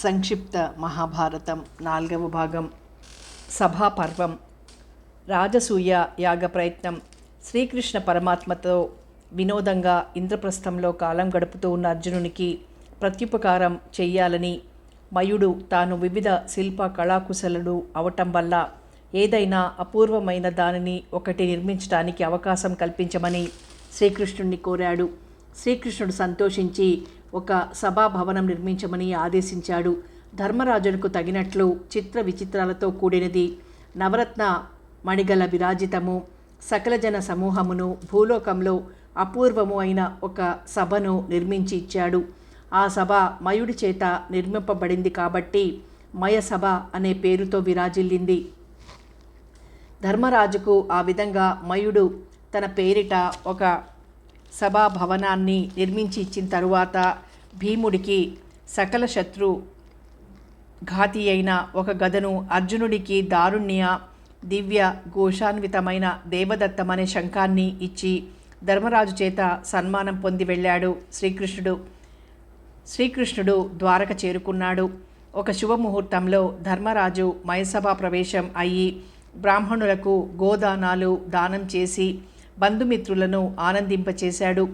సంక్షిప్త మహాభారతం 4వ భాగం సభాపర్వం. రాజసూయ యాగ ప్రయత్నం. శ్రీకృష్ణ పరమాత్మతో వినోదంగా ఇంద్రప్రస్థంలో కాలం గడుపుతూ ఉన్న అర్జునునికి ప్రత్యుపకారం చెయ్యాలని మయుడు తాను వివిధ శిల్ప కళాకుశలుడు అవటం వల్ల ఏదైనా అపూర్వమైన దానిని ఒకటి నిర్మించడానికి అవకాశం కల్పించమని శ్రీకృష్ణుడిని కోరాడు. శ్రీకృష్ణుడు సంతోషించి ఒక సభాభవనం నిర్మించమని ఆదేశించాడు. ధర్మరాజునకు తగినట్లు చిత్ర విచిత్రాలతో కూడినది, నవరత్న మణిగల విరాజితము, సకల జన సమూహమును, భూలోకంలో అపూర్వము అయిన ఒక సభను నిర్మించి ఇచ్చాడు. ఆ సభ మయుడి చేత నిర్మింపబడింది కాబట్టి మయసభ అనే పేరుతో విరాజిల్లింది. ధర్మరాజుకు ఆ విధంగా మయుడు తన పేరిట ఒక సభాభవనాన్ని నిర్మించి ఇచ్చిన తరువాత భీముడికి సకల శత్రు ఘాతి అయిన ఒక గదను, అర్జునుడికి దారుణ్య దివ్య ఘోషాన్వితమైన దేవదత్తమనే శంఖాన్ని ఇచ్చి ధర్మరాజు చేత సన్మానం పొంది వెళ్ళాడు శ్రీకృష్ణుడు ద్వారక చేరుకున్నాడు. ఒక శుభముహూర్తంలో ధర్మరాజు మయసభా ప్రవేశం అయ్యి బ్రాహ్మణులకు గోదానాలు దానం చేసి బంధుమిత్రులను ఆనందింపచేశాడు.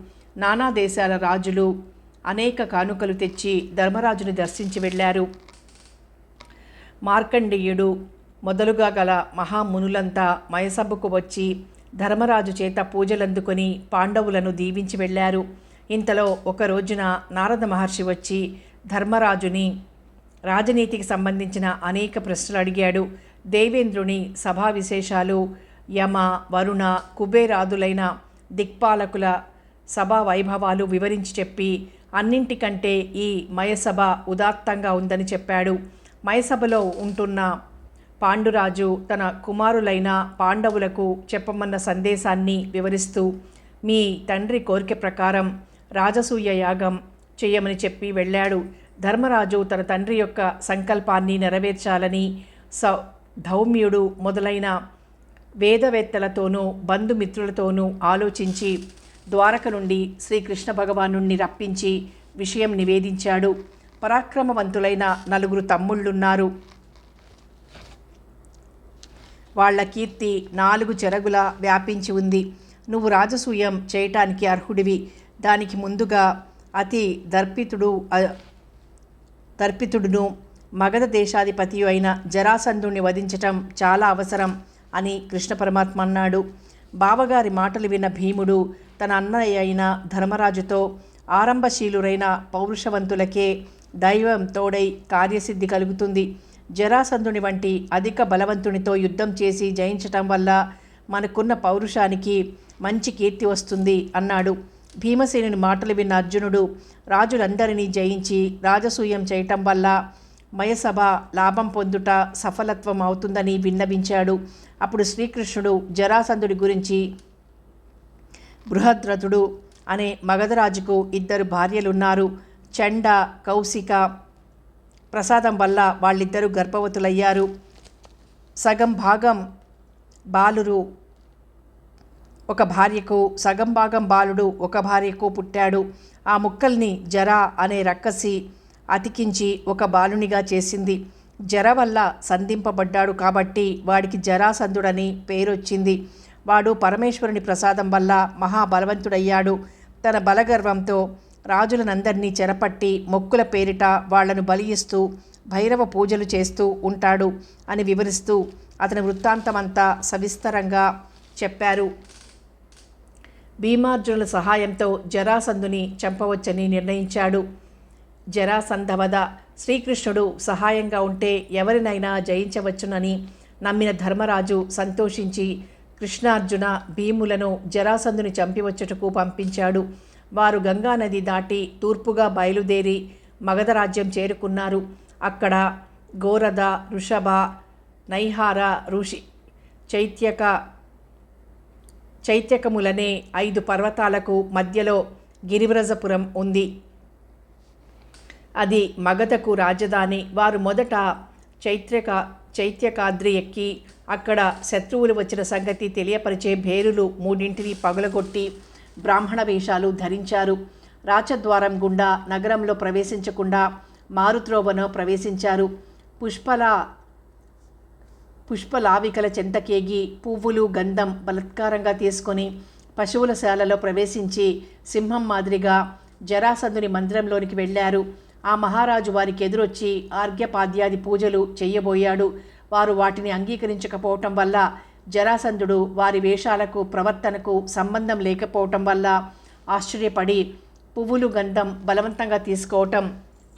నానా దేశాల రాజులు అనేక కానుకలు తెచ్చి ధర్మరాజుని దర్శించి వెళ్ళారు. మార్కండేయుడు మొదలుగా గల మహామునులంతా మయసభకు వచ్చి ధర్మరాజు చేత పూజలందుకొని పాండవులను దీవించి వెళ్ళారు. ఇంతలో ఒక రోజున నారద మహర్షి వచ్చి ధర్మరాజుని రాజనీతికి సంబంధించిన అనేక ప్రశ్నలు అడిగాడు. దేవేంద్రుని సభా విశేషాలు, యమ, వరుణ, కుబేరాదులైన దిక్పాలకుల సభా వైభవాలు వివరించి చెప్పి అన్నింటికంటే ఈ మయసభ ఉదాత్తంగా ఉందని చెప్పాడు. మయసభలో ఉంటున్న పాండురాజు తన కుమారులైన పాండవులకు చెప్పమన్న సందేశాన్ని వివరిస్తూ మీ తండ్రి కోరిక ప్రకారం రాజసూయ యాగం చేయమని చెప్పి వెళ్ళాడు. ధర్మరాజు తన తండ్రి యొక్క సంకల్పాన్ని నెరవేర్చాలని ధౌమ్యుడు మొదలైన వేదవేత్తలతోనూ బంధుమిత్రులతోనూ ఆలోచించి ద్వారక నుండి శ్రీకృష్ణ భగవానుణ్ణి రప్పించి విషయం నివేదించాడు. పరాక్రమవంతులైన 4 తమ్ముళ్ళున్నారు. వాళ్ల కీర్తి 4 చెరగుల వ్యాపించి ఉంది. నువ్వు రాజసూయం చేయటానికి అర్హుడివి. దానికి ముందుగా అతి దర్పితుడును మగధ దేశాధిపతి అయిన జరాసంధుణ్ణి వధించటం చాలా అవసరం అని కృష్ణ పరమాత్మ అన్నాడు. బావగారి మాటలు విన్న భీముడు తన అన్నయ్య అయిన ధర్మరాజుతో ఆరంభశీలురైన పౌరుషవంతులకే దైవం తోడై కార్యసిద్ధి కలుగుతుంది. జరాసంధుని వంటి అధిక బలవంతునితో యుద్ధం చేసి జయించటం వల్ల మనకున్న పౌరుషానికి మంచి కీర్తి వస్తుంది అన్నాడు. భీమసేనుని మాటలు విన్న అర్జునుడు రాజులందరినీ జయించి రాజసూయం చేయటం వల్ల మయసభ లాభం పొందుట సఫలత్వం అవుతుందని విన్నవించాడు. అప్పుడు శ్రీకృష్ణుడు జరాసంధుడి గురించి బృహద్రథుడు అనే మగధరాజుకు 2 భార్యలున్నారు. చండ, కౌశిక ప్రసాదం వల్ల వాళ్ళిద్దరూ గర్భవతులయ్యారు. సగం భాగం బాలురు ఒక భార్యకు, సగం భాగం బాలుడు ఒక భార్యకు పుట్టాడు. ఆ ముక్కల్ని జరా అనే రక్కసి అతికించి ఒక బాలునిగా చేసింది. జర వల్ల సంధింపబడ్డాడు కాబట్టి వాడికి జరాసంధుడని పేరొచ్చింది. వాడు పరమేశ్వరుని ప్రసాదం వల్ల మహాబలవంతుడయ్యాడు. తన బలగర్వంతో రాజులనందరినీ చెరపట్టి మొక్కుల పేరిట వాళ్లను బలి ఇస్తూ భైరవ పూజలు చేస్తూ ఉంటాడు అని వివరిస్తూ అతని వృత్తాంతమంతా సవిస్తరంగా చెప్పారు. భీమార్జునుల సహాయంతో జరాసంధుని చంపవచ్చని నిర్ణయించాడు. జరాసంధవధ. శ్రీకృష్ణుడు సహాయంగా ఉంటే ఎవరినైనా జయించవచ్చునని నమ్మిన ధర్మరాజు సంతోషించి కృష్ణార్జున భీములను జరాసంధుని చంపివచ్చుటకు పంపించాడు. వారు గంగానది దాటి తూర్పుగా బయలుదేరి మగధ రాజ్యం చేరుకున్నారు. అక్కడ గోరధ, వృషభ, నైహార, ఋషి చైత్యకములనే 5 పర్వతాలకు మధ్యలో గిరివ్రజపురం ఉంది. అది మగధకు రాజధాని. వారు మొదట చైత్యకాద్రి ఎక్కి అక్కడ శత్రువులు వచ్చిన సంగతి తెలియపరిచే భేరులు 3 పగులగొట్టి బ్రాహ్మణ వేషాలు ధరించారు. రాచద్వారం గుండా నగరంలో ప్రవేశించకుండా మారుత్రోవను ప్రవేశించారు. పుష్పలావికల చెంతకేగి పువ్వులు గంధం బలత్కారంగా తీసుకొని పశువుల శాలలో ప్రవేశించి సింహం మాదిరిగా జరాసంధుని మందిరంలోనికి వెళ్ళారు. ఆ మహారాజు వారికి ఎదురొచ్చి ఆర్ఘ్యపాద్యాది పూజలు చెయ్యబోయాడు. వారు వాటిని అంగీకరించకపోవటం వల్ల జరాసంధుడు వారి వేషాలకు ప్రవర్తనకు సంబంధం లేకపోవటం వల్ల ఆశ్చర్యపడి పువ్వులు గంధం బలవంతంగా తీసుకోవటం,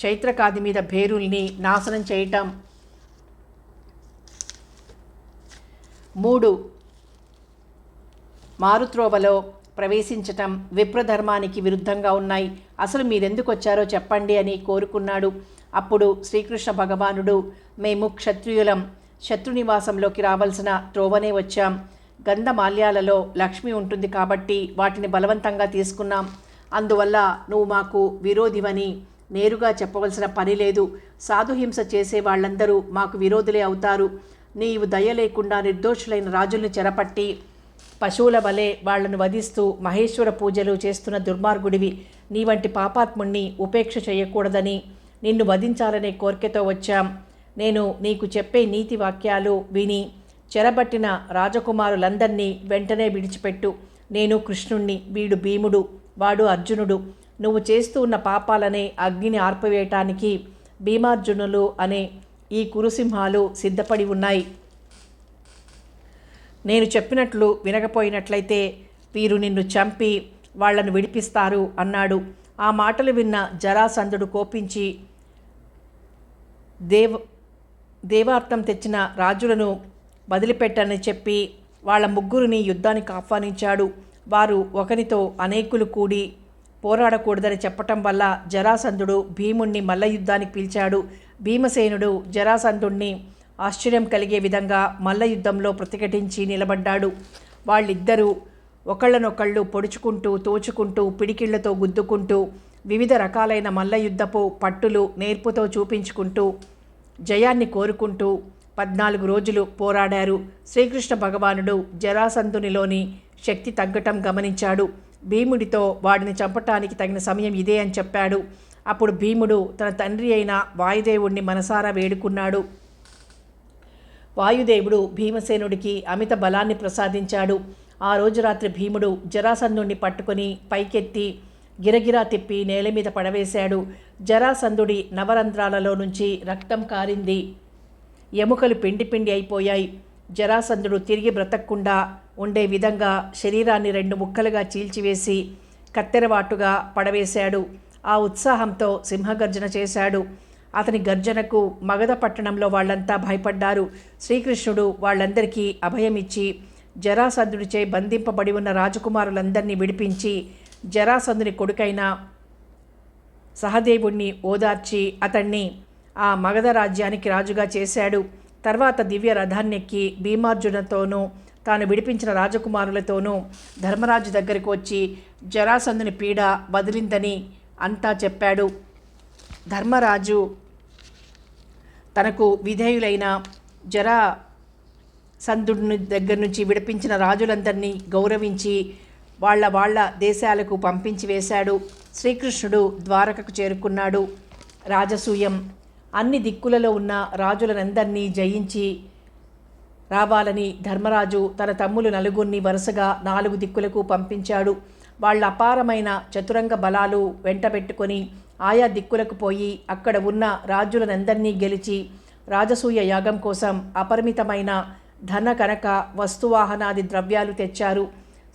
చైత్రకాది మీద భేరుల్ని నాశనం చేయటం, 3 మారుత్రోవలో ప్రవేశించటం విప్రధర్మానికి విరుద్ధంగా ఉన్నాయి. అసలు మీరెందుకు వచ్చారో చెప్పండి అని కోరుకున్నాడు. అప్పుడు శ్రీకృష్ణ భగవానుడు, మేము క్షత్రియులం, శత్రునివాసంలోకి రావాల్సిన త్రోవనే వచ్చాం. గంధమాల్యాలలో లక్ష్మి ఉంటుంది కాబట్టి వాటిని బలవంతంగా తీసుకున్నాం. అందువల్ల నువ్వు మాకు విరోధివని నేరుగా చెప్పవలసిన పని లేదు. సాధుహింస చేసే వాళ్ళందరూ మాకు విరోధులే అవుతారు. నీవు దయ లేకుండా నిర్దోషులైన రాజుల్ని చెరపట్టి పశువుల వలె వాళ్లను వధిస్తూ మహేశ్వర పూజలు చేస్తున్న దుర్మార్గుడివి. నీ వంటి పాపాత్ముణ్ణి ఉపేక్ష చేయకూడదని నిన్ను వధించాలనే కోరికతో వచ్చాం. నేను నీకు చెప్పే నీతి వాక్యాలు విని చెరబట్టిన రాజకుమారులందరినీ వెంటనే విడిచిపెట్టు. నేను కృష్ణుణ్ణి, వీడు భీముడు, వాడు అర్జునుడు. నువ్వు చేస్తూ ఉన్న పాపాలనే అగ్నిని ఆర్పివేయటానికి భీమార్జునులు అనే ఈ కురుసింహాలు సిద్ధపడి ఉన్నాయి. నేను చెప్పినట్లు వినకపోయినట్లయితే వీరు నిన్ను చంపి వాళ్లను విడిపిస్తారు అన్నాడు. ఆ మాటలు విన్న జరాసంధుడు కోపించి దేవార్థం తెచ్చిన రాజులను వదిలిపెట్టని చెప్పి వాళ్ళ ముగ్గురిని యుద్ధానికి ఆహ్వానించాడు. వారు ఒకరితో అనేకులు కూడి పోరాడకూడదని చెప్పటం వల్ల జరాసంధుడు భీముణ్ణి మల్ల యుద్ధానికి పిలిచాడు. భీమసేనుడు జరాసంధుణ్ణి ఆశ్చర్యం కలిగే విధంగా మల్ల యుద్ధంలో ప్రతిఘటించి నిలబడ్డాడు. వాళ్ళిద్దరూ ఒకళ్ళనొకళ్ళు పొడుచుకుంటూ, తోచుకుంటూ, పిడికిళ్లతో గుద్దుకుంటూ, వివిధ రకాలైన మల్ల యుద్ధపు పట్టులు నేర్పుతో చూపించుకుంటూ, జయాన్ని కోరుకుంటూ 14 రోజులు పోరాడారు. శ్రీకృష్ణ భగవానుడు జరాసంధునిలోని శక్తి తగ్గటం గమనించాడు. భీముడితో వాడిని చంపటానికి తగిన సమయం ఇదే అని చెప్పాడు. అప్పుడు భీముడు తన తండ్రి అయిన వాయుదేవుణ్ణి మనసారా వేడుకున్నాడు. వాయుదేవుడు భీమసేనుడికి అమిత బలాన్ని ప్రసాదించాడు. ఆ రోజు రాత్రి భీముడు జరాసంధుణ్ణి పట్టుకొని పైకెత్తి గిరగిరా తిప్పి నేల మీద పడవేశాడు. జరాసంధుడి నవరంధ్రాలలో నుంచి రక్తం కారింది. ఎముకలు పిండి పిండి అయిపోయాయి. జరాసంధుడు తిరిగి బ్రతకకుండా ఉండే విధంగా శరీరాన్ని 2 ముక్కలుగా చీల్చివేసి కత్తెరవాటుగా పడవేశాడు. ఆ ఉత్సాహంతో సింహగర్జన చేశాడు. అతని గర్జనకు మగధ పట్టణంలో వాళ్ళంతా భయపడ్డారు. శ్రీకృష్ణుడు వాళ్ళందరికీ అభయమిచ్చి జరాసంధుడిచే బంధింపబడి ఉన్న రాజకుమారులందరినీ విడిపించి జరాసంధుని కొడుకైన సహదేవుణ్ణి ఓదార్చి అతన్ని ఆ మగధ రాజ్యానికి రాజుగా చేశాడు. తర్వాత దివ్య రథాన్నెక్కి భీమార్జునతోనూ తాను విడిపించిన రాజకుమారులతోనూ ధర్మరాజు దగ్గరికి వచ్చి జరాసంధుని పీడ వదిలిందని అంతా చెప్పాడు. ధర్మరాజు తనకు విధేయులైన జరాసంధుని దగ్గర నుంచి విడిపించిన రాజులందరినీ గౌరవించి వాళ్ళ దేశాలకు పంపించి వేశాడు. శ్రీకృష్ణుడు ద్వారకకు చేరుకున్నాడు. రాజసూయం అన్ని దిక్కులలో ఉన్న రాజులనందరినీ జయించి రావాలని ధర్మరాజు తన తమ్ములు 4 వరుసగా 4 దిక్కులకు పంపించాడు. వాళ్ళ అపారమైన చతురంగ బలాలు వెంటబెట్టుకొని ఆయా దిక్కులకు పోయి అక్కడ ఉన్న రాజులనందరినీ గెలిచి రాజసూయ యాగం కోసం అపరిమితమైన ధన కనక వస్తువాహనాది ద్రవ్యాలు తెచ్చారు.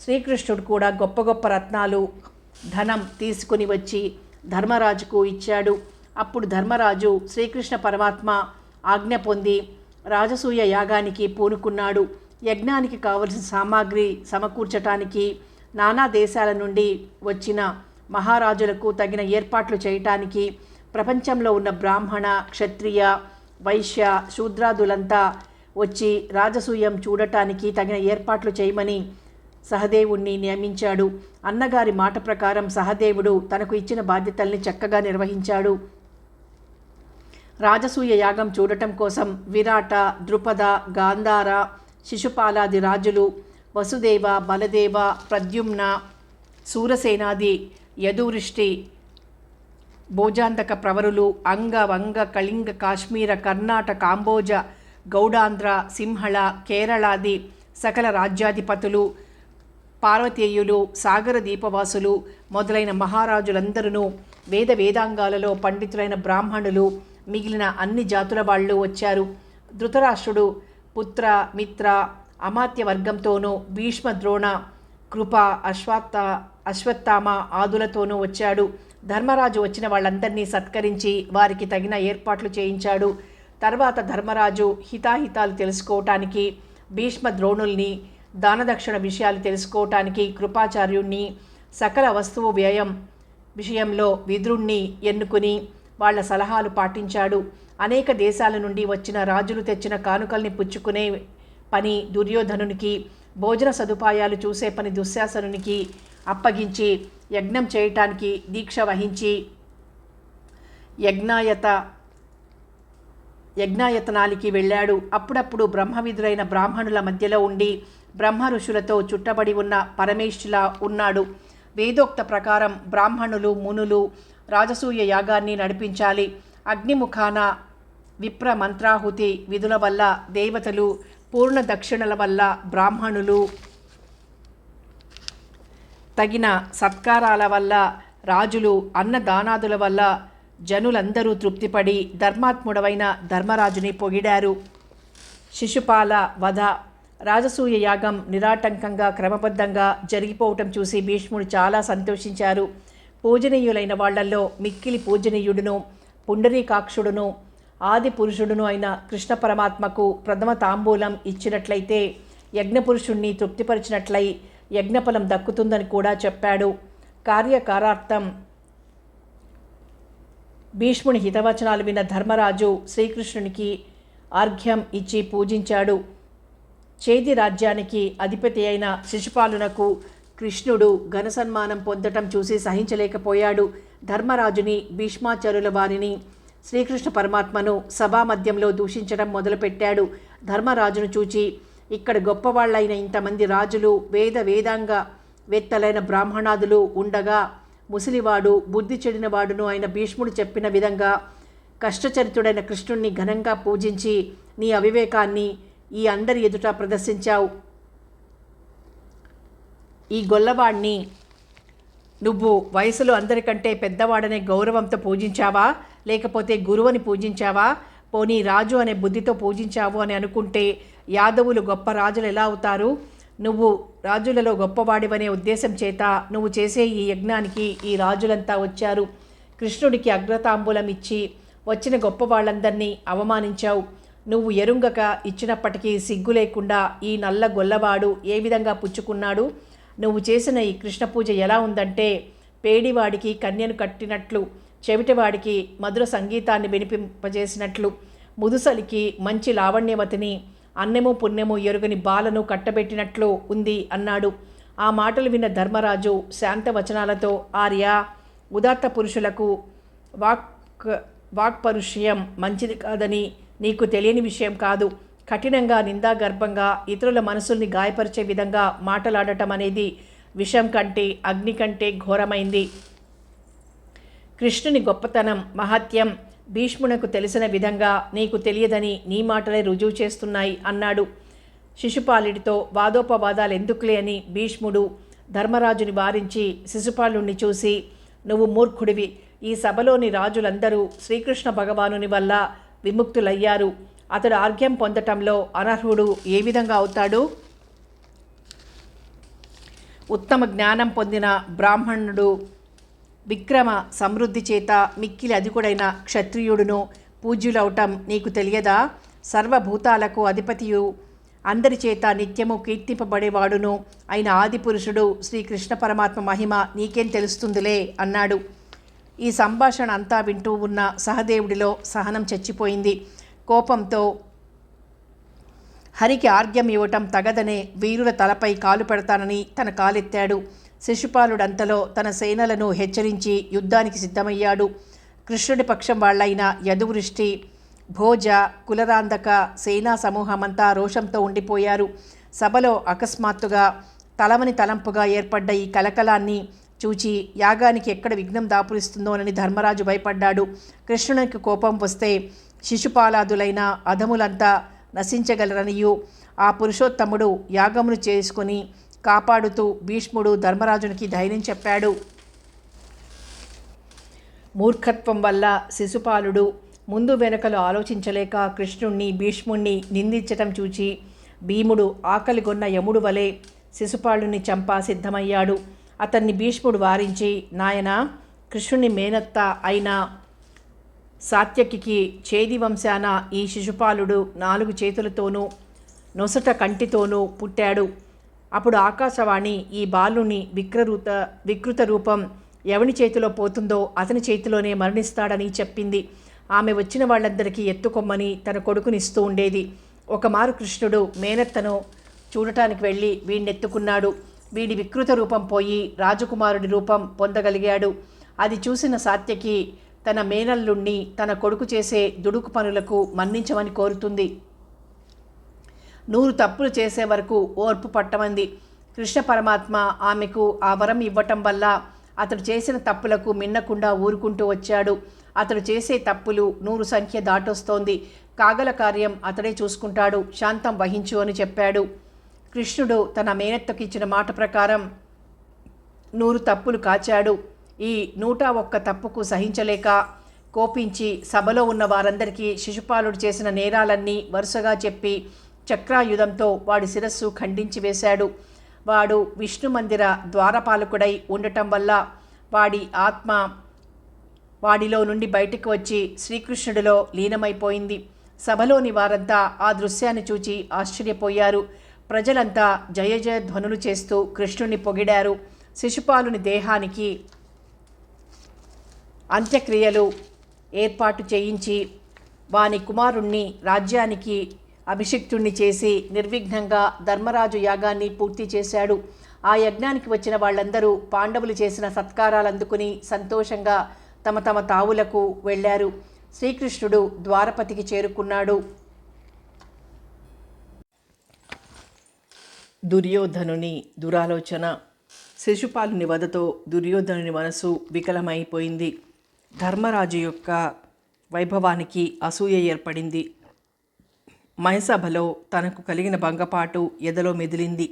శ్రీకృష్ణుడు కూడా గొప్ప గొప్ప రత్నాలు, ధనం తీసుకుని వచ్చి ధర్మరాజుకు ఇచ్చాడు. అప్పుడు ధర్మరాజు శ్రీకృష్ణ పరమాత్మ ఆజ్ఞ పొంది రాజసూయ యాగానికి పూనుకున్నాడు. యజ్ఞానికి కావలసిన సామాగ్రి సమకూర్చటానికి నానా దేశాల నుండి వచ్చిన మహారాజులకు తగిన ఏర్పాట్లు చేయటానికి ప్రపంచంలో ఉన్న బ్రాహ్మణ, క్షత్రియ, వైశ్య, శూద్రాదులంతా వచ్చి రాజసూయం చూడటానికి తగిన ఏర్పాట్లు చేయమని సహదేవుణ్ణి నియమించాడు. అన్నగారి మాట ప్రకారం సహదేవుడు తనకు ఇచ్చిన బాధ్యతల్ని చక్కగా నిర్వహించాడు. రాజసూయ యాగం చూడటం కోసం విరాట, ద్రుపద, గాంధార, శిశుపాలాది రాజులు, వసుదేవ, బలదేవ, ప్రద్యుమ్న, సూరసేనాది, యదువృష్టి, భోజాంతక ప్రవరులు అంగ వంగ కళింగ కాశ్మీర కర్ణాటక కాంబోజ గౌడాంధ్ర సింహళ కేరళాది సకల రాజ్యాధిపతులు పార్వతీయులు సాగర దీపవాసులు మొదలైన మహారాజులందరూ వేదాంగాలలో పండితులైన బ్రాహ్మణులు మిగిలిన అన్ని జాతుల వాళ్ళు వచ్చారు. ధృతరాష్ట్రుడు పుత్ర మిత్ర అమాత్య వర్గంతోనూ భీష్మ ద్రోణ కృప అశ్వత్థామ ఆదులతోనూ వచ్చాడు. ధర్మరాజు వచ్చిన వాళ్ళందరినీ సత్కరించి వారికి తగిన ఏర్పాట్లు చేయించాడు. తర్వాత ధర్మరాజు హితాహితాలు తెలుసుకోవటానికి భీష్మ ద్రోణుల్ని, దానదక్షిణ విషయాలు తెలుసుకోవటానికి కృపాచార్యుణ్ణి, సకల వస్తువు వ్యయం విషయంలో విదురుణ్ణి ఎన్నుకుని వాళ్ల సలహాలు పాటించాడు. అనేక దేశాల నుండి వచ్చిన రాజులు తెచ్చిన కానుకల్ని పుచ్చుకునే పని దుర్యోధనునికి, భోజన సదుపాయాలు చూసే పని దుశ్శాసనునికి అప్పగించి యజ్ఞం చేయటానికి దీక్ష వహించి యజ్ఞాయతనానికి వెళ్ళాడు. అప్పుడప్పుడు బ్రహ్మవిధులైన బ్రాహ్మణుల మధ్యలో ఉండి బ్రహ్మ ఋషులతో చుట్టబడి ఉన్న పరమేష్ఠులా ఉన్నాడు. వేదోక్త ప్రకారం బ్రాహ్మణులు మునులు రాజసూయ యాగాన్ని నడిపించాలి. అగ్నిముఖాన విప్ర మంత్రాహుతి విధుల వల్ల దేవతలు, పూర్ణ దక్షిణల వల్ల బ్రాహ్మణులు, తగిన సత్కారాల వల్ల రాజులు, అన్నదానాదుల వల్ల జనులందరూ తృప్తిపడి ధర్మాత్ముడవైన ధర్మరాజుని పొగిడారు. శిశుపాల వధ. రాజసూయ యాగం నిరాటంకంగా క్రమబద్ధంగా జరిగిపోవటం చూసి భీష్ముడు చాలా సంతోషించారు. పూజనీయులైన వాళ్లల్లో మిక్కిలి పూజనీయుడును పుండరీకాక్షుడును ఆది పురుషుడును అయిన కృష్ణ పరమాత్మకు ప్రథమ తాంబూలం ఇచ్చినట్లయితే యజ్ఞపురుషుణ్ణి తృప్తిపరిచినట్లయి యజ్ఞఫలం దక్కుతుందని కూడా చెప్పాడు. కార్యకారార్థం భీష్ముని హితవచనాలు విన్న ధర్మరాజు శ్రీకృష్ణునికి అర్ఘ్యం ఇచ్చి పూజించాడు. చేది రాజ్యానికి అధిపతి అయిన శిశుపాలునకు కృష్ణుడు ఘన సన్మానం పొందటం చూసి సహించలేకపోయాడు. ధర్మరాజుని, భీష్మాచార్యుల వారిని, శ్రీకృష్ణ పరమాత్మను సభామధ్యంలో దూషించడం మొదలుపెట్టాడు. ధర్మరాజును చూచి, ఇక్కడ గొప్పవాళ్లైన ఇంతమంది రాజులు, వేదాంగ వేత్తలైన బ్రాహ్మణాదులు ఉండగా ముసలివాడు, బుద్ధి చెడినవాడును అయిన భీష్ముడు చెప్పిన విధంగా కష్టచరితుడైన కృష్ణుణ్ణి ఘనంగా పూజించి నీ అవివేకాన్ని ఈ అందరి ఎదుట ప్రదర్శించావు. ఈ గొల్లవాణ్ణి నువ్వు వయసులో అందరికంటే పెద్దవాడనే గౌరవంతో పూజించావా, లేకపోతే గురువుని పూజించావా? పోనీ రాజు అనే బుద్ధితో పూజించావు అని అనుకుంటే యాదవులు గొప్ప రాజులు ఎలా అవుతారు? నువ్వు రాజులలో గొప్పవాడివనే ఉద్దేశం చేత నువ్వు చేసే ఈ యజ్ఞానికి ఈ రాజులంతా వచ్చారు. కృష్ణుడికి అగ్రతాంబూలం ఇచ్చి వచ్చిన గొప్ప వాళ్ళందరినీ అవమానించావు. నువ్వు ఎరుంగక ఇచ్చినప్పటికీ సిగ్గు లేకుండా ఈ నల్ల గొల్లవాడు ఏ విధంగా పుచ్చుకున్నాడు? నువ్వు చేసిన ఈ కృష్ణ పూజ ఎలా ఉందంటే పేడివాడికి కన్యను కట్టినట్లు, చెవిటివాడికి మధుర సంగీతాన్ని వినిపింపజేసినట్లు, ముదుసలికి మంచి లావణ్యవతిని, అన్నెము పుణ్యము ఎరుగని బాలను కట్టబెట్టినట్లు ఉంది అన్నాడు. ఆ మాటలు విన్న ధర్మరాజు శాంతవచనాలతో, ఆర్య, ఉదాత్త పురుషులకు వాక్పరుష్యం మంచిది కాదని నీకు తెలియని విషయం కాదు. కఠినంగా నిందాగర్భంగా ఇతరుల మనసుల్ని గాయపరిచే విధంగా మాటలాడటం అనేది విషం కంటే అగ్ని కంటే ఘోరమైంది. కృష్ణుని గొప్పతనం మహత్యం భీష్మునకు తెలిసిన విధంగా నీకు తెలియదని నీ మాటలే రుజువు చేస్తున్నాయి అన్నాడు. శిశుపాలుడితో వాదోపవాదాలు ఎందుకులే అని భీష్ముడు ధర్మరాజుని వారించి శిశుపాలుణ్ణి చూసి, నువ్వు మూర్ఖుడివి. ఈ సభలోని రాజులందరూ శ్రీకృష్ణ భగవానుని వల్ల విముక్తులయ్యారు. అతడు ఆర్ఘ్యం పొందటంలో అనర్హుడు ఏ విధంగా అవుతాడు? ఉత్తమ జ్ఞానం పొందిన బ్రాహ్మణుడు, విక్రమ సమృద్ధి చేత మిక్కిలి అధికుడైన క్షత్రియుడును పూజ్యులవటం నీకు తెలియదా? సర్వభూతాలకు అధిపతియు అందరి చేత నిత్యము కీర్తింపబడేవాడును అయిన ఆది పురుషుడు శ్రీకృష్ణ పరమాత్మ మహిమ నీకేం తెలుస్తుందిలే అన్నాడు. ఈ సంభాషణ అంతా వింటూ ఉన్న సహదేవుడిలో సహనం చచ్చిపోయింది. కోపంతో హరికి ఆర్ఘ్యం ఇవ్వటం తగదనే వీరుల తలపై కాలు పెడతానని తన కాలెత్తాడు. శిశుపాలుడంతలో తన సేనలను హెచ్చరించి యుద్ధానికి సిద్ధమయ్యాడు. కృష్ణుడి పక్షం వాళ్లైన యదువృష్టి, భోజ, కులరాంధక సేనా సమూహమంతా రోషంతో ఉండిపోయారు. సభలో అకస్మాత్తుగా తలవని తలంపుగా ఏర్పడ్డ ఈ కలకలాన్ని చూచి యాగానికి ఎక్కడ విఘ్నం దాపురిస్తుందోనని ధర్మరాజు భయపడ్డాడు. కృష్ణునికి కోపం వస్తే శిశుపాలాదులైన అధములంతా నశించగలరనియు ఆ పురుషోత్తముడు యాగమును చేసుకొని కాపాడుతూ భీష్ముడు ధర్మరాజునికి ధైర్యం చెప్పాడు. మూర్ఖత్వం వల్ల శిశుపాలుడు ముందు వెనుకలు ఆలోచించలేక కృష్ణుణ్ణి భీష్ముణ్ణి నిందించటం చూచి భీముడు ఆకలిగొన్న యముడు వలె శిశుపాలుని చంపా సిద్ధమయ్యాడు. అతన్ని భీష్ముడు వారించి, నాయనా, కృష్ణుని మేనత్త అయిన సాత్యకికి చేది వంశాన ఈ శిశుపాలుడు 4 చేతులతోనూ నొసట కంటితోనూ పుట్టాడు. అప్పుడు ఆకాశవాణి ఈ బాలుని వికృత రూపం ఎవని చేతిలో పోతుందో అతని చేతిలోనే మరణిస్తాడని చెప్పింది. ఆమె వచ్చిన వాళ్ళందరికీ ఎత్తుకొమ్మని తన కొడుకునిస్తూ ఉండేది. ఒకమారు కృష్ణుడు మేనత్తను చూడటానికి వెళ్ళి వీణ్ణెత్తుకున్నాడు. వీడి వికృత రూపం పోయి రాజకుమారుడి రూపం పొందగలిగాడు. అది చూసిన సాత్యకి తన మేనల్లుణ్ణి తన కొడుకు చేసే దుడుకు పనులకు మన్నించమని కోరుతుంది. 100 తప్పులు చేసే వరకు ఓర్పు పట్టమంది. కృష్ణ పరమాత్మ ఆమెకు ఆ వరం ఇవ్వటం వల్ల అతడు చేసిన తప్పులకు మిన్నకుండా ఊరుకుంటూ వచ్చాడు. అతడు చేసే తప్పులు 100 సంఖ్య దాటొస్తోంది. కాగల కార్యం అతడే చూసుకుంటాడు, శాంతం వహించు అని చెప్పాడు. కృష్ణుడు తన మేనత్తకి ఇచ్చిన మాట ప్రకారం 100 తప్పులు కాచాడు. ఈ 101 తప్పుకు సహించలేక కోపించి సభలో ఉన్న వారందరికీ శిశుపాలుడు చేసిన నేరాలన్నీ వరుసగా చెప్పి చక్రాయుధంతో వాడి శిరస్సు ఖండించి వేశాడు. వాడు విష్ణు మందిర ద్వారపాలకుడై ఉండటం వల్ల వాడి ఆత్మ వాడిలో నుండి బయటకు వచ్చి శ్రీకృష్ణుడిలో లీనమైపోయింది. సభలోని వారంతా ఆ దృశ్యాన్ని చూచి ఆశ్చర్యపోయారు. ప్రజలంతా జయ జయ ధ్వనులు చేస్తూ కృష్ణుని పొగిడారు. శిశుపాలుని దేహానికి అంత్యక్రియలు ఏర్పాటు చేయించి వాని కుమారుణ్ణి రాజ్యానికి అభిషిక్తుణ్ణి చేసి నిర్విఘ్నంగా ధర్మరాజు యాగాన్ని పూర్తి చేశాడు. ఆ యజ్ఞానికి వచ్చిన వాళ్ళందరూ పాండవులు చేసిన సత్కారాలు అందుకుని సంతోషంగా తమ తమ తావులకు వెళ్ళారు. శ్రీకృష్ణుడు ద్వారపతికి చేరుకున్నాడు. దుర్యోధనుని దురాలోచన. శిశుపాలుని వధతో దుర్యోధనుని మనసు వికలమైపోయింది. ధర్మరాజు యొక్క వైభవానికి అసూయ ఏర్పడింది. మయసభలో తనకు కలిగిన భంగపాటు ఎదలో మెదిలింది.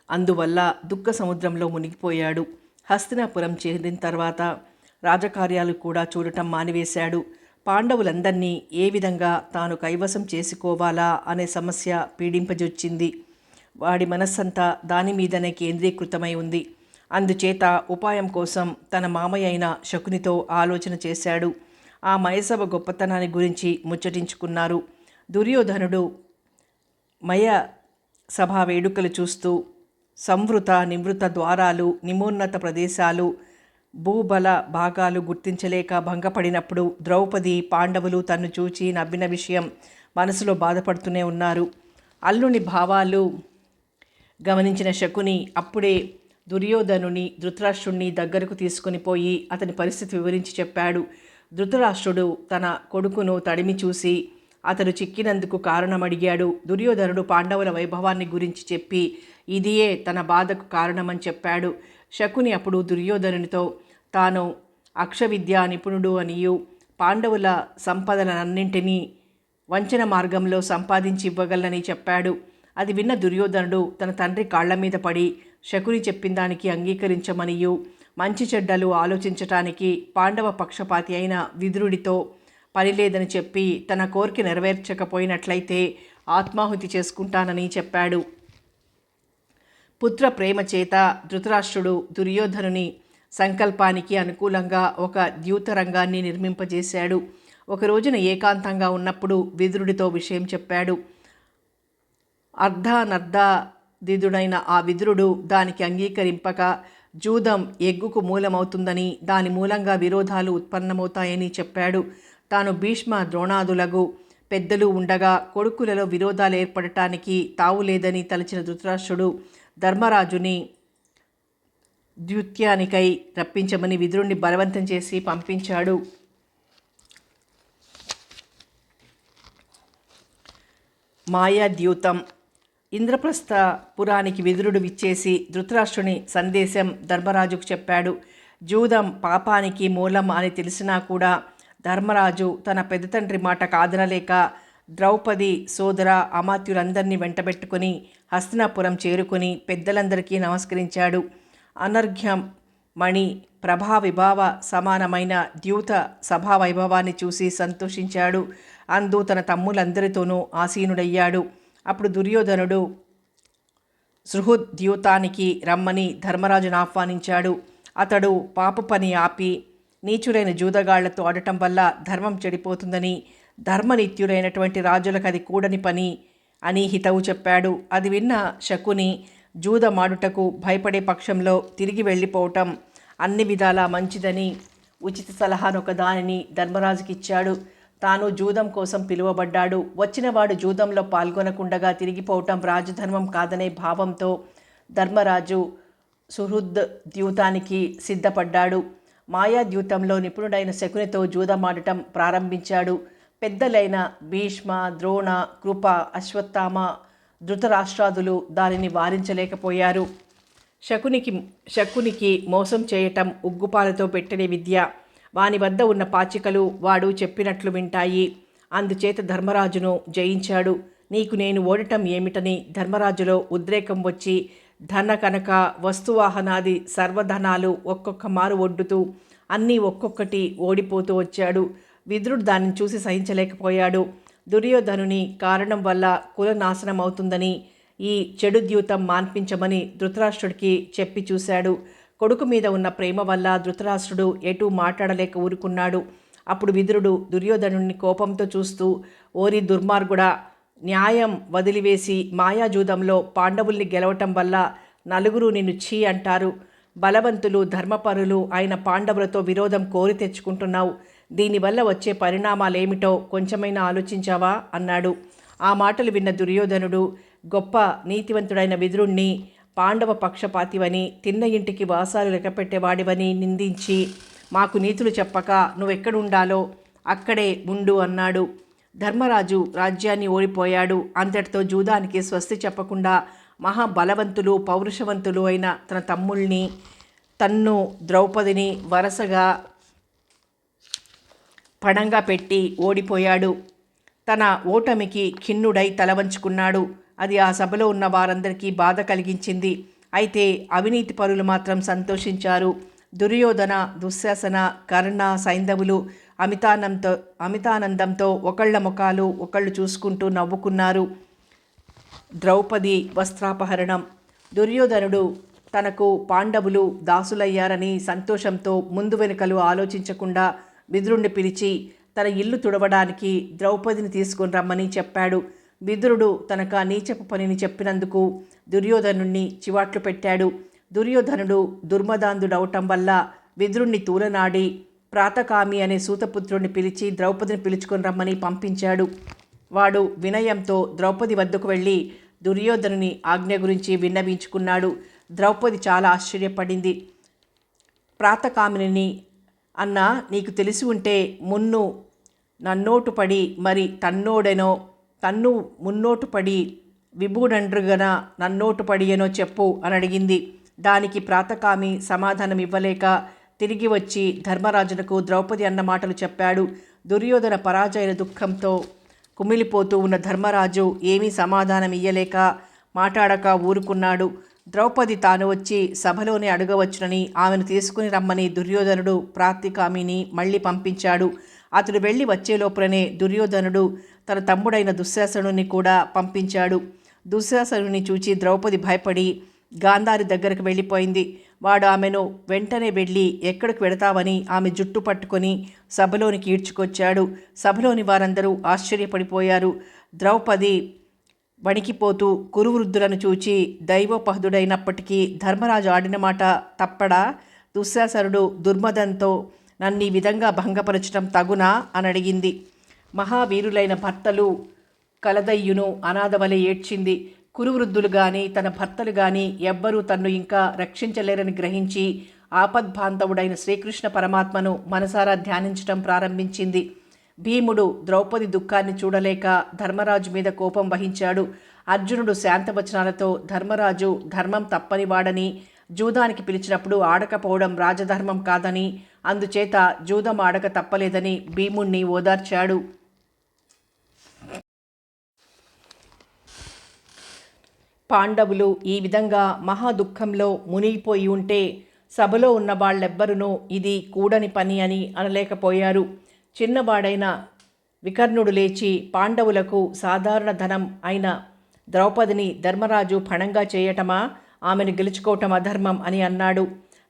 అందువల్ల దుఃఖ సముద్రంలో మునిగిపోయాడు. హస్తినాపురం చేరిన తర్వాత రాజకార్యాలు కూడా చూడటం మానివేశాడు. పాండవులందరినీ ఏ విధంగా తాను కైవసం చేసుకోవాలా అనే సమస్య పీడింపజొచ్చింది. వాడి మనస్సంతా దాని మీదనే కేంద్రీకృతమై ఉంది. అందుచేత ఉపాయం కోసం తన మామయ్య అయిన శకునితో ఆలోచన చేశాడు. ఆ మయసభ గొప్పతనాన్ని గురించి ముచ్చటించుకున్నారు. దుర్యోధనుడు మయ సభా వేడుకలు చూస్తూ సంవృత నివృత ద్వారాలు, నిమోన్నత ప్రదేశాలు, భూబల భాగాలు గుర్తించలేక భంగపడినప్పుడు ద్రౌపది, పాండవులు తన్ను చూచి నవ్విన విషయం మనసులో బాధపడుతూనే ఉన్నారు. అల్లుని భావాలు గమనించిన శకుని అప్పుడే దుర్యోధనుని ధృతరాష్ట్రుణ్ణి దగ్గరకు తీసుకుని పోయి అతని పరిస్థితి వివరించి చెప్పాడు. ధృతరాష్ట్రుడు తన కొడుకును తడిమి చూసి అతడు చిక్కినందుకు కారణమడిగాడు. దుర్యోధనుడు పాండవుల వైభవాన్ని గురించి చెప్పి ఇదియే తన బాధకు కారణమని చెప్పాడు. శకుని అప్పుడు దుర్యోధనునితో తాను అక్షవిద్యా నిపుణుడు అనియు పాండవుల సంపదలన్నింటినీ వంచన మార్గంలో సంపాదించి ఇవ్వగలనని చెప్పాడు. అది విన్న దుర్యోధనుడు తన తండ్రి కాళ్ల మీద పడి శకుని చెప్పిన దానికి అంగీకరించమనియు మంచి చెడ్డలు ఆలోచించటానికి పాండవ పక్షపాతి అయిన విదురుడితో పనిలేదని చెప్పి తన కోరిక నెరవేర్చకపోయినట్లయితే ఆత్మాహుతి చేసుకుంటానని చెప్పాడు. పుత్ర ప్రేమ చేత ధృతరాష్ట్రుడు దుర్యోధనుని సంకల్పానికి అనుకూలంగా ఒక ద్యూతరంగాన్ని నిర్మింపజేశాడు. ఒక రోజున ఏకాంతంగా ఉన్నప్పుడు విదురుడితో విషయం చెప్పాడు. అర్ధానర్ధాదిదుడైన ఆ విదురుడు దానికి అంగీకరింపక జూదం ఎగ్గుకు మూలమవుతుందని, దాని మూలంగా విరోధాలు ఉత్పన్నమవుతాయని చెప్పాడు. తాను భీష్మ ద్రోణాదులగు పెద్దలు ఉండగా కొడుకులలో విరోధాలు ఏర్పడటానికి తావులేదని తలచిన ధృతరాష్ట్రుడు ధర్మరాజుని ద్యూత్యానికై రప్పించమని విదురుణ్ణి బలవంతం చేసి పంపించాడు. మాయాద్యూతం. ఇంద్రప్రస్థపురానికి విదురుడు విచ్చేసి ధృతరాష్ట్రుని సందేశం ధర్మరాజుకు చెప్పాడు. జూదం పాపానికి మూలం అని తెలిసినా కూడా ధర్మరాజు తన పెద్దతండ్రి మాట కాదనలేక ద్రౌపది సోదర అమాత్యులందరినీ వెంటబెట్టుకుని హస్తినాపురం చేరుకుని పెద్దలందరికీ నమస్కరించాడు. అనర్ఘ్యం మణి ప్రభా విభావ సమానమైన ద్యూత సభా వైభవాన్ని చూసి సంతోషించాడు. అందు తన తమ్ములందరితోనూ ఆసీనుడయ్యాడు. అప్పుడు దుర్యోధనుడు సృహుద్యూతానికి రమ్మని ధర్మరాజును ఆహ్వానించాడు. అతడు పాప పని ఆపి నీచులైన జూదగాళ్లతో ఆడటం వల్ల ధర్మం చెడిపోతుందని, ధర్మనిత్యులైనటువంటి రాజులకు అది కూడని పని అని హితవు చెప్పాడు. అది విన్న శకుని జూదమాడుటకు భయపడే పక్షంలో తిరిగి వెళ్ళిపోవటం అన్ని విధాలా మంచిదని ఉచిత సలహానొక దానిని ధర్మరాజుకిచ్చాడు. తాను జూదం కోసం పిలువబడ్డాడు. వచ్చినవాడు జూదంలో పాల్గొనకుండగా తిరిగిపోవటం రాజధర్మం కాదనే భావంతో ధర్మరాజు సుహృద్ ద్యూతానికి సిద్ధపడ్డాడు. మాయాద్యూతంలో నిపుణుడైన శకునితో జూదమాడటం ప్రారంభించాడు. పెద్దలైన భీష్మ, ద్రోణ, కృప, అశ్వత్థామ, ధృతరాష్ట్రాదులు దానిని వారించలేకపోయారు. శకునికి మోసం చేయటం ఉగ్గుపాలతో పెట్టిన విద్య. వాని వద్ద ఉన్న పాచికలు వాడు చెప్పినట్లు వింటాయి. అందుచేత ధర్మరాజును జయించాడు. నీకు నేను ఓడటం ఏమిటని ధర్మరాజులో ఉద్రేకం వచ్చి ధన కనక వస్తువాహనాది సర్వధనాలు ఒక్కొక్క మారు ఒడ్డుతూ అన్నీ ఒక్కొక్కటి ఓడిపోతూ వచ్చాడు. విదురుడు దానిని చూసి సహించలేకపోయాడు. దుర్యోధనుని కారణం వల్ల కుల నాశనం అవుతుందని, ఈ చెడు ద్యూతం మాన్పించమని ధృతరాష్ట్రుడికి చెప్పి చూశాడు. కొడుకు మీద ఉన్న ప్రేమ వల్ల ధృతరాష్ట్రుడు ఎటూ మాట్లాడలేక ఊరుకున్నాడు. అప్పుడు విదురుడు దుర్యోధనుని కోపంతో చూస్తూ, ఓరి దుర్మార్గుడా, న్యాయం వదిలివేసి మాయాజూదంలో పాండవుల్ని గెలవటం వల్ల నలుగురు నిన్ను ఛీ అంటారు. బలవంతులు ధర్మపరులు అయిన పాండవులతో విరోధం కోరి తెచ్చుకుంటున్నావు. దీనివల్ల వచ్చే పరిణామాలేమిటో కొంచెమైనా ఆలోచించావా అన్నాడు. ఆ మాటలు విన్న దుర్యోధనుడు గొప్ప నీతివంతుడైన విదురుణ్ణి పాండవ పక్షపాతివని, తిన్న ఇంటికి వాసాలు లెక్కపెట్టేవాడివని నిందించి, మాకు నీతులు చెప్పక నువ్వెక్కడుండాలో అక్కడే ఉండు అన్నాడు. ధర్మరాజు రాజ్యాన్ని ఓడిపోయాడు. అంతటితో జూదానికి స్వస్తి చెప్పకుండా మహాబలవంతులు పౌరుషవంతులు అయిన తన తమ్ముల్ని, తన్ను ద్రౌపదిని వరసగా పణంగా పెట్టి ఓడిపోయాడు. తన ఓటమికి ఖిన్నుడై తలవంచుకున్నాడు. అది ఆ సభలో ఉన్న వారందరికీ బాధ కలిగించింది. అయితే అవినీతి పరులు మాత్రం సంతోషించారు. దుర్యోధన, దుశ్శాసన, కర్ణ, సైంధవులు అమితానందంతో ఒకళ్ళ ముఖాలు ఒకళ్ళు చూసుకుంటూ నవ్వుకున్నారు. ద్రౌపది వస్త్రాపహరణం. దుర్యోధనుడు తనకు పాండవులు దాసులయ్యారని సంతోషంతో ముందు వెనుకలు ఆలోచించకుండా విదురుణ్ణి పిలిచి తన ఇల్లు తుడవడానికి ద్రౌపదిని తీసుకుని రమ్మని చెప్పాడు. విదురుడు తనకు నీచపు పనిని చెప్పినందుకు దుర్యోధనుణ్ణి చివాట్లు పెట్టాడు. దుర్యోధనుడు దుర్మదాంధుడవటం వల్ల విదురుణ్ణి తూలనాడి ప్రాతకామి అనే సూతపుత్రుడిని పిలిచి ద్రౌపదిని పిలుచుకొని రమ్మని పంపించాడు. వాడు వినయంతో ద్రౌపది వద్దకు వెళ్ళి దుర్యోధనుని ఆజ్ఞ గురించి విన్నవించుకున్నాడు. ద్రౌపది చాలా ఆశ్చర్యపడింది. ప్రాతకామిని అన్న నీకు తెలిసి ఉంటే మున్ను నన్నోటు పడి మరి తన్నోడెనో, తన్ను మున్నోటు పడి విభుడండ్రుగన నన్నోటు పడియనో చెప్పు అని అడిగింది. దానికి ప్రాతకామి సమాధానం ఇవ్వలేక తిరిగి వచ్చి ధర్మరాజునకు ద్రౌపది అన్న మాటలు చెప్పాడు. దుర్యోధన పరాజయ దుఃఖంతో కుమిలిపోతూ ఉన్న ధర్మరాజు ఏమీ సమాధానం ఇయ్యలేక మాట్లాడక ఊరుకున్నాడు. ద్రౌపది తాను వచ్చి సభలోనే అడగవచ్చునని ఆమెను తీసుకుని రమ్మని దుర్యోధనుడు ప్రాతికామిని మళ్ళీ పంపించాడు. అతడు వెళ్ళి వచ్చేలోపులనే దుర్యోధనుడు తన తమ్ముడైన దుశ్శాసనుని కూడా పంపించాడు. దుశ్శాసనుని చూచి ద్రౌపది భయపడి గాంధారి దగ్గరకు వెళ్ళిపోయింది. వాడు ఆమెను వెంటనే వెళ్ళి ఎక్కడికి వెడతావని ఆమె జుట్టు పట్టుకొని సభలోనికి ఈడ్చుకొచ్చాడు. సభలోని వారందరూ ఆశ్చర్యపడిపోయారు. ద్రౌపది వణికిపోతూ కురువృద్ధులను చూచి దైవోపహుడైనప్పటికీ ధర్మరాజు ఆడిన మాట తప్పడా? దుశ్శాసనుడు దుర్మదంతో నన్ను ఈ విధంగా భంగపరచడం తగునా అని అడిగింది. మహావీరులైన భర్తలు కలదయ్యును అనాథవలె ఏడ్చింది. కురువృద్ధులు గాని తన భర్తలు గాని ఎవ్వరూ తన్ను ఇంకా రక్షించలేరని గ్రహించి ఆపద్బాంధవుడైన శ్రీకృష్ణ పరమాత్మను మనసారా ధ్యానించడం ప్రారంభించింది. భీముడు ద్రౌపది దుఃఖాన్ని చూడలేక ధర్మరాజు మీద కోపం వహించాడు. అర్జునుడు శాంతవచనాలతో ధర్మరాజు ధర్మం తప్పనివాడని, జూదానికి పిలిచినప్పుడు ఆడకపోవడం రాజధర్మం కాదని, అందుచేత జూదం ఆడక తప్పలేదని భీముణ్ణి ఓదార్చాడు. పాండవులు ఈ విధంగా మహాదుఃఖంలో మునిగిపోయి ఉంటే సభలో ఉన్న వాళ్ళెవ్వరూ ఇది కూడని పని అని అనలేకపోయారు. చిన్నవాడైన వికర్ణుడు లేచి పాండవులకు సాధారణ ధనం అయిన ద్రౌపదిని ధర్మరాజు పణంగా చేయటమా, ఆమెను గెలుచుకోవటం అధర్మం అని అన్నాడు.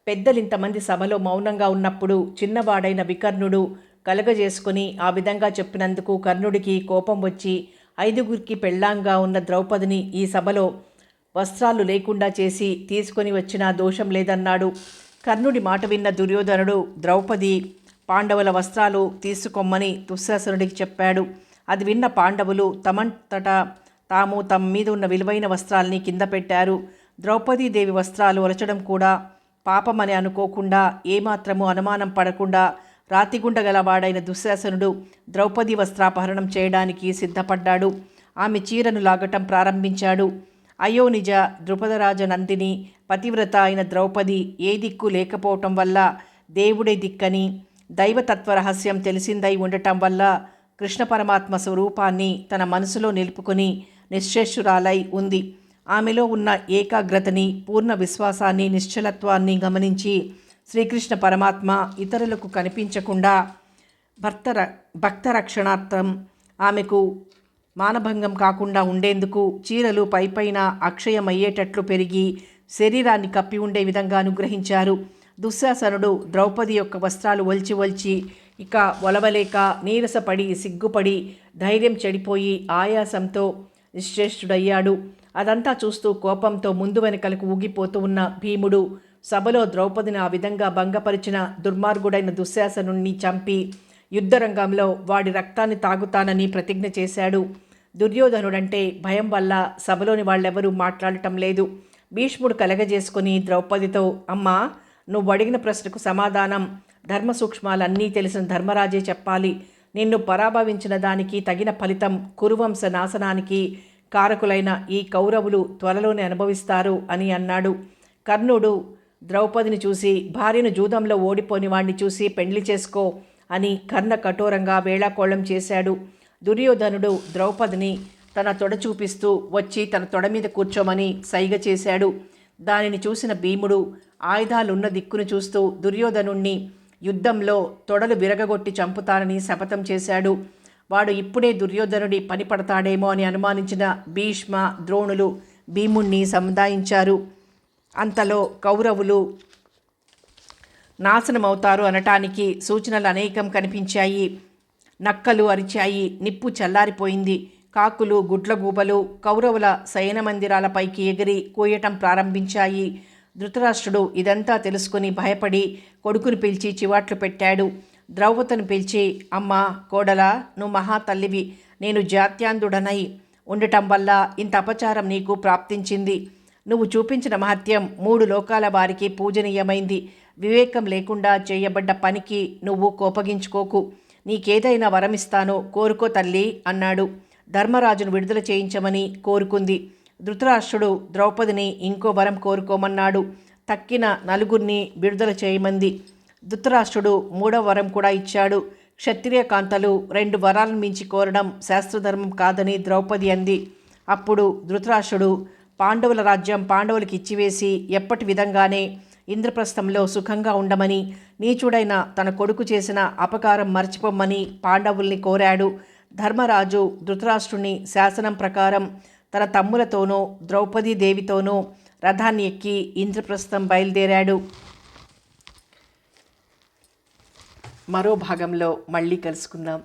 పెద్దలింతమంది సభలో మౌనంగా ఉన్నప్పుడు చిన్నవాడైన వికర్ణుడు కలగజేసుకుని ఆ విధంగా చెప్పినందుకు కర్ణుడికి కోపం వచ్చి 5గురికి పెళ్ళాంగా ఉన్న ద్రౌపదిని ఈ సభలో వస్త్రాలు లేకుండా చేసి తీసుకొని వచ్చినా దోషం లేదన్నాడు. కర్ణుడి మాట విన్న దుర్యోధనుడు ద్రౌపది పాండవుల వస్త్రాలు తీసుకోమని దుశ్శాసనుడికి చెప్పాడు. అది విన్న పాండవులు తమంతట తాము తమ మీద ఉన్న విలువైన వస్త్రాల్ని కింద పెట్టారు. ద్రౌపదీదేవి వస్త్రాలు ఒలచడం కూడా పాపమని అనుకోకుండా, ఏమాత్రము అనుమానం పడకుండా రాతిగుండగలవాడైన దుశ్శాసనుడు ద్రౌపది వస్త్రాపహరణం చేయడానికి సిద్ధపడ్డాడు. ఆమె చీరను లాగటం ప్రారంభించాడు. అయోనిజ ద్రుపదరాజ నందిని పతివ్రత అయిన ద్రౌపది ఏ దిక్కు లేకపోవటం వల్ల దేవుడే దిక్కని, దైవతత్వ రహస్యం తెలిసిందై ఉండటం వల్ల కృష్ణ పరమాత్మ స్వరూపాన్ని తన మనసులో నిలుపుకొని నిశ్చేష్టురాలై ఉంది. ఆమెలో ఉన్న ఏకాగ్రతని, పూర్ణ విశ్వాసాన్ని, నిశ్చలత్వాన్ని గమనించి శ్రీకృష్ణ పరమాత్మ ఇతరులకు కనిపించకుండా భక్త రక్షణార్థం ఆమెకు మానభంగం కాకుండా ఉండేందుకు చీరలు పైపైన అక్షయమయ్యేటట్లు పెరిగి శరీరాన్ని కప్పి ఉండే విధంగా అనుగ్రహించారు. దుశ్శాసనుడు ద్రౌపది యొక్క వస్త్రాలు ఒలిచి ఇక ఒలవలేక నీరసపడి సిగ్గుపడి ధైర్యం చెడిపోయి ఆయాసంతో నిశ్చేష్టుడయ్యాడు. అదంతా చూస్తూ కోపంతో ముందు వెనకలకు ఊగిపోతూ ఉన్న భీముడు సభలో ద్రౌపదిని ఆ విధంగా భంగపరిచిన దుర్మార్గుడైన దుశ్శాసనుణ్ణి చంపి యుద్ధరంగంలో వాడి రక్తాన్ని తాగుతానని ప్రతిజ్ఞ చేశాడు. దుర్యోధనుడంటే భయం వల్ల సభలోని వాళ్ళెవరూ మాట్లాడటం లేదు. భీష్ముడు కలగజేసుకుని ద్రౌపదితో, అమ్మా, నువ్వు అడిగిన ప్రశ్నకు సమాధానం ధర్మ సూక్ష్మాలన్నీ తెలిసిన ధర్మరాజే చెప్పాలి. నిన్ను పరాభవించిన దానికి తగిన ఫలితం కురువంశ నాశనానికి కారకులైన ఈ కౌరవులు త్వరలోనే అనుభవిస్తారు అని అన్నాడు. కర్ణుడు ద్రౌపదిని చూసి, భార్యను జూదంలో ఓడిపోని వాణ్ణి చూసి పెండ్లి చేసుకో అని కర్ణ కఠోరంగా వేళాకోళం చేశాడు. దుర్యోధనుడు ద్రౌపదిని తన తొడ చూపిస్తూ వచ్చి తన తొడ మీద కూర్చోమని సైగ చేశాడు. దానిని చూసిన భీముడు ఆయుధాలున్న దిక్కును చూస్తూ దుర్యోధనుణ్ణి యుద్ధంలో తొడలు విరగగొట్టి చంపుతానని శపథం చేశాడు. వాడు ఇప్పుడే దుర్యోధనుడి పని పడతాడేమో అని అనుమానించిన భీష్మ, ద్రోణులు భీముణ్ణి సముదాయించారు. అంతలో కౌరవులు నాశనమవుతారు అనటానికి సూచనలు అనేకం కనిపించాయి. నక్కలు అరిచాయి, నిప్పు చల్లారిపోయింది. కాకులు, గుడ్లగూబలు కౌరవుల శయన మందిరాలపైకి ఎగిరి కూయటం ప్రారంభించాయి. ధృతరాష్ట్రుడు ఇదంతా తెలుసుకుని భయపడి కొడుకుని పిలిచి చివాట్లు పెట్టాడు. ద్రౌపదిని పిలిచి, అమ్మా, కోడలా, నువ్వు మహాతల్లివి. నేను జాత్యాంధుడనై ఉండటం వల్ల ఇంత అపచారం నీకు ప్రాప్తించింది. నువ్వు చూపించిన మహత్యం 3 లోకాల వారికి పూజనీయమైంది. వివేకం లేకుండా చేయబడ్డ పనికి నువ్వు కోపగించుకోకు. నీకేదైనా వరమిస్తానో కోరుకో తల్లి అన్నాడు. ధర్మరాజును విడుదల చేయించమని కోరుకుంది. ధృతరాష్ట్రుడు ద్రౌపదిని ఇంకో వరం కోరుకోమన్నాడు. తక్కిన 4 విడుదల చేయమంది. ధృతరాష్ట్రుడు 3వ వరం కూడా ఇచ్చాడు. క్షత్రియ కాంతలు 2 వరాలను మించి కోరడం శాస్త్రధర్మం కాదని ద్రౌపది అంది. అప్పుడు ధృతరాష్ట్రుడు పాండవుల రాజ్యం పాండవులకి ఇచ్చివేసి ఎప్పటి విధంగానే ఇంద్రప్రస్థంలో సుఖంగా ఉండమని, నీచుడైన తన కొడుకు చేసిన అపకారం మర్చిపోమ్మని పాండవుల్ని కోరాడు. ధర్మరాజు ధృతరాష్ట్రుని శాసనం ప్రకారం తన తమ్ములతోనూ ద్రౌపదీదేవితోనూ రథాన్ని ఎక్కి ఇంద్రప్రస్థం బయలుదేరాడు. మరో భాగంలో మళ్ళీ కలుసుకుందాం.